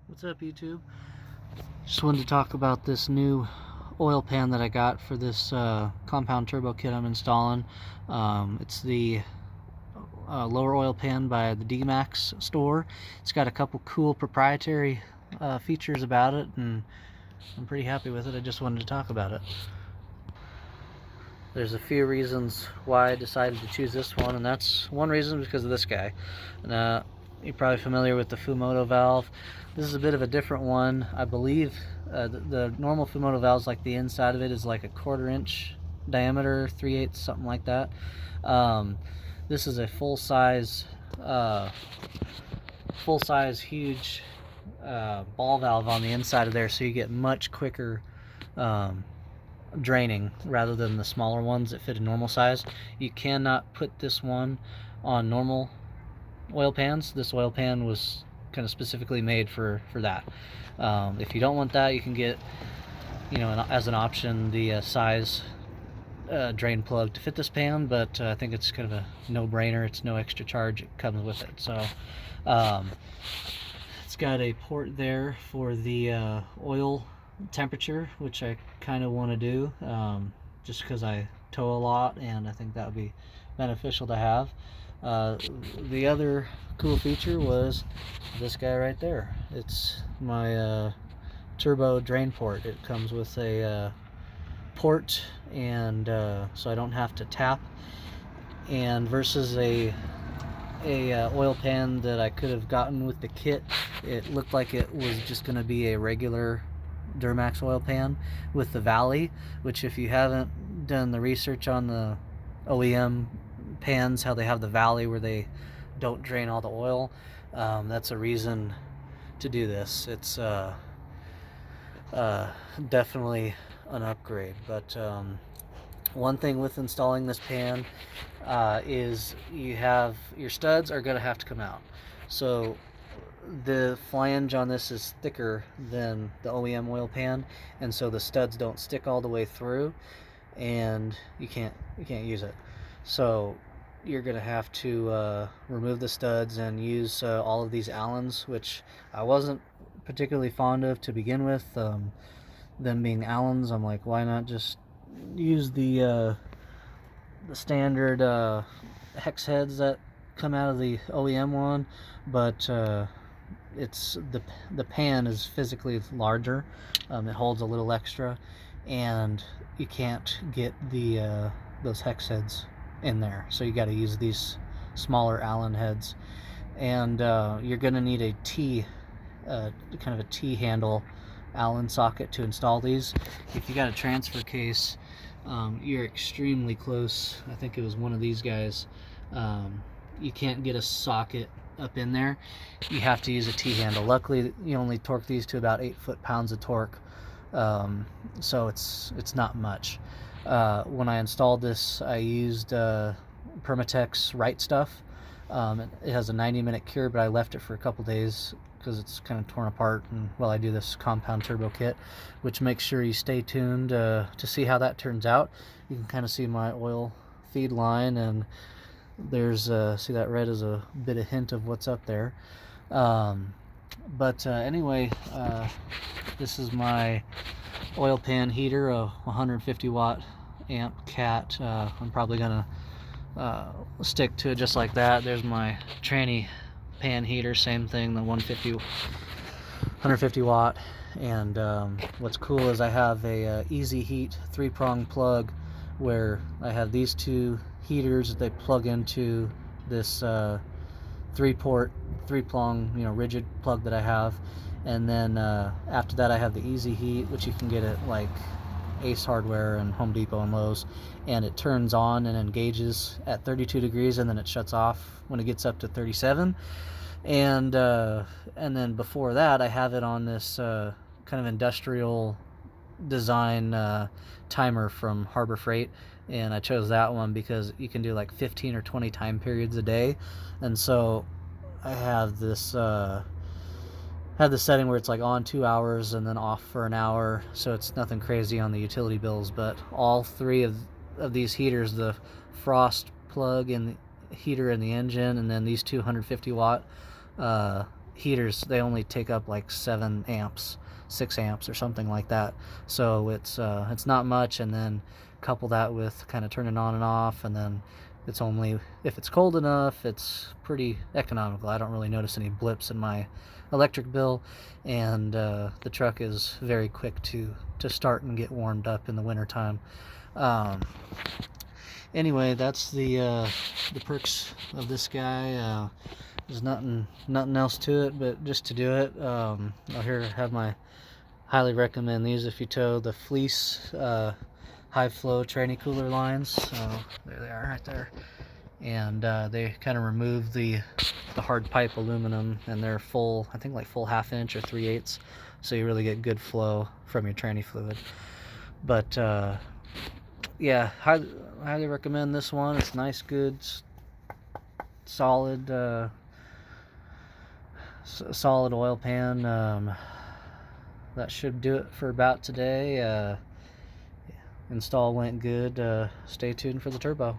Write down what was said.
What's up, YouTube? Just wanted to talk about this new oil pan that I got for this compound turbo kit I'm installing. It's the lower oil pan by the dmax store. It's got a couple cool proprietary features about it, and I'm pretty happy with it. I just wanted to talk about it. There's a few reasons why I decided to choose this one, and that's one reason because of this guy. And, you're probably familiar with the Fumoto valve. This is a bit of a different one. I believe the normal Fumoto valves, like the inside of it is like a 1/4 inch diameter, 3/8, something like that. This is a full-size huge ball valve on the inside of there, so you get much quicker draining rather than the smaller ones that fit a normal size. You cannot put this one on normal oil pans. This oil pan was kind of specifically made for that. If you don't want that, you can get, as an option, the size drain plug to fit this pan, but I think it's kind of a no-brainer. It's no extra charge, it comes with it. So it's got a port there for the oil temperature, which I kind of want to do, just because I tow a lot and I think that would be beneficial to have. The other cool feature was this guy right there. It's my turbo drain port. It comes with a port, and so I don't have to tap. And versus a oil pan that I could have gotten with the kit, it looked like it was just going to be a regular Duramax oil pan with the valley, which, if you haven't done the research on the OEM pans, how they have the valley where they don't drain all the oil, that's a reason to do this. It's definitely an upgrade. But one thing with installing this pan is your studs are going to have to come out. So the flange on this is thicker than the OEM oil pan, and so the studs don't stick all the way through, and you can't use it. So you're going to have to remove the studs and use all of these Allens, which I wasn't particularly fond of to begin with. Them being Allens, I'm like, why not just use the standard hex heads that come out of the OEM one? But it's the pan is physically larger. It holds a little extra, and you can't get the those hex heads in there, so you got to use these smaller Allen heads. And you're going to need a T kind of a T handle Allen socket to install these. If you got a transfer case, you're extremely close. I think it was one of these guys. You can't get a socket up in there. You have to use a T handle. Luckily, you only torque these to about 8 foot-pounds of torque, so it's not much. When I installed this, I used Permatex Right Stuff. It has a 90-minute cure, but I left it for a couple days because it's kind of torn apart, and while I do this compound turbo kit, which makes sure you stay tuned to see how that turns out. You can kind of see my oil feed line, and there's see that red is a bit of hint of what's up there. But anyway, this is my oil pan heater, a 150 watt amp cat. I'm probably gonna stick to it just like that. There's my tranny pan heater, same thing, the 150 watt. And what's cool is I have a easy heat 3-prong plug where I have these two heaters. They plug into this 3-prong rigid plug that I have. And then after that, I have the easy heat, which you can get at like Ace Hardware and Home Depot and Lowe's, and it turns on and engages at 32 degrees, and then it shuts off when it gets up to 37. And then before that, I have it on this kind of industrial design timer from Harbor Freight, and I chose that one because you can do like 15 or 20 time periods a day. And so I have this setting where it's like on 2 hours and then off for an hour, so it's nothing crazy on the utility bills. But all three of these heaters, the frost plug and the heater in the engine, and then these 250 watt heaters, they only take up like 7 amps, 6 amps or something like that. So it's not much, and then couple that with kind of turning on and off, and then it's only, if it's cold enough, it's pretty economical. I don't really notice any blips in my electric bill, and the truck is very quick to start and get warmed up in the wintertime. Anyway, that's the perks of this guy. There's nothing else to it, but just to do it. I'll here have my highly recommend these if you tow the fleece high flow tranny cooler lines. So there they are right there, and they kind of remove the hard pipe aluminum, and they're full, I think like full 1/2 inch or 3/8, so you really get good flow from your tranny fluid. But yeah, highly recommend this one. It's nice, good, solid solid oil pan. That should do it for about today. Install went good. Stay tuned for the turbo.